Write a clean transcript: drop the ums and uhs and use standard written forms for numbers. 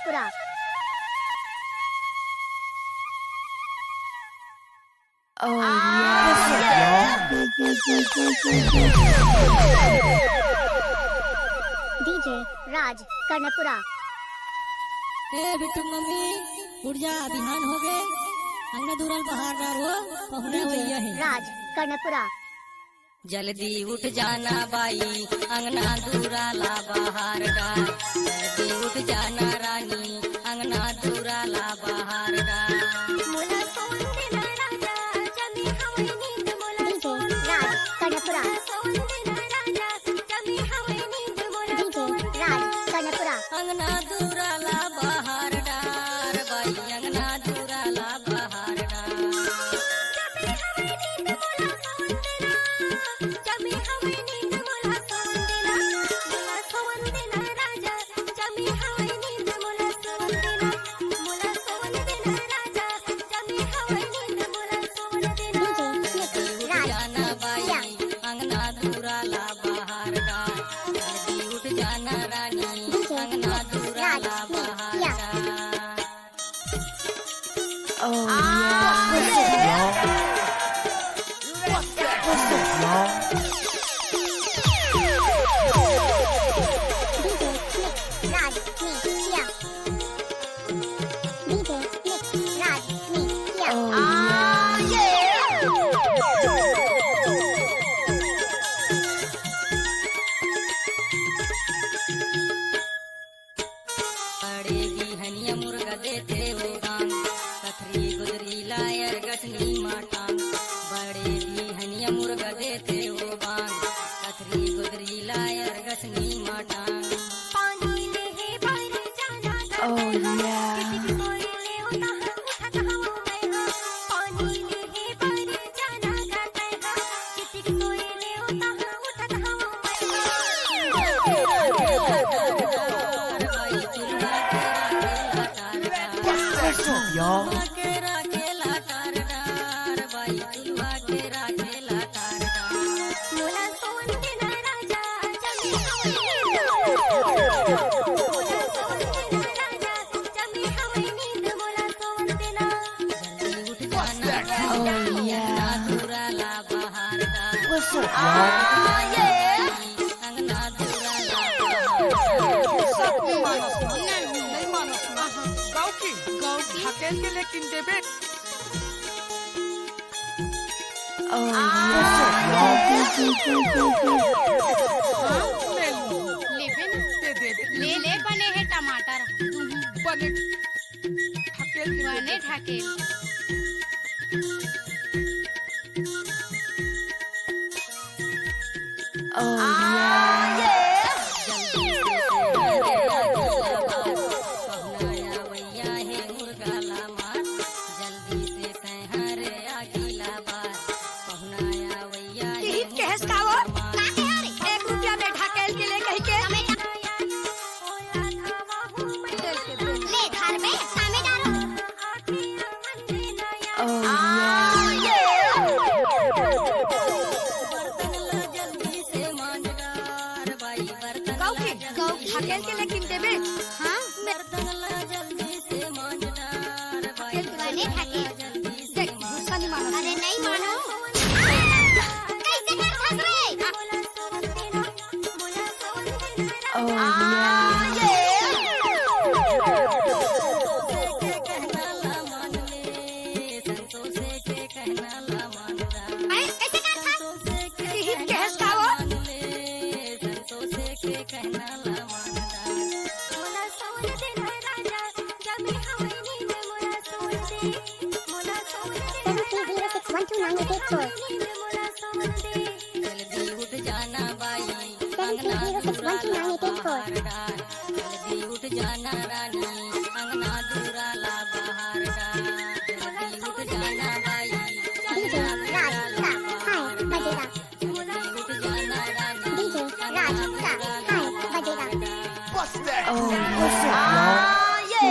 Karanpura. DJ राज Karanpura. Bittu mummy उठ जा, बिहान हो गए। अंगना दूरल बाहर डारो पहुने होइया है। राज कर्णपुरा। जल्दी उठ जाना बाई, अंगना दूराला बाहर डार। जल्दी उठ जाना रानी, अंगना दूराला बाहर डार। अंगना दूराला बाहर डार बाई, अंगना दूराला बाहर डार। जाना बाई, अंगना दूराला बाहर डार। जल्दी उठ जाना रानी, अंगना दूराला बाहर डार। बड़े बिहनिया मुर्गा देते हो गान, कथरी गुदरी लायर गठनी माटान। बड़े बिहनिया मुर्गा देते हो गान, कथरी गुदरी लायर गठनी माटान। केरा केला टार डार बाई, चुलवा केरा केला टार जल्दी उठ जाना दूराला बाहर डार। अंगना दूराला ढकेल के लेकिन देबे। ले ले बने है टमाटर बने ढकेल के बने ढकेल। ढकेल के लेकिन देबे। हाँ जल्दी से मांझ डार बाई, बने ढकेल। देख गुस्सा नहीं मानो। अरे नहीं मानो। कैसे कर हंस जल्दी उठ जाना बाई, अंगना दूराला बाहर डार। जल्दी उठ जाना रानी, अंगना दूराला बाहर डार। जल्दी उठ जाना बाई, अंगना दूराला बाहर डार। जल्दी उठ जाना रानी, अंगना दूराला बाहर डार। Oh, yeah.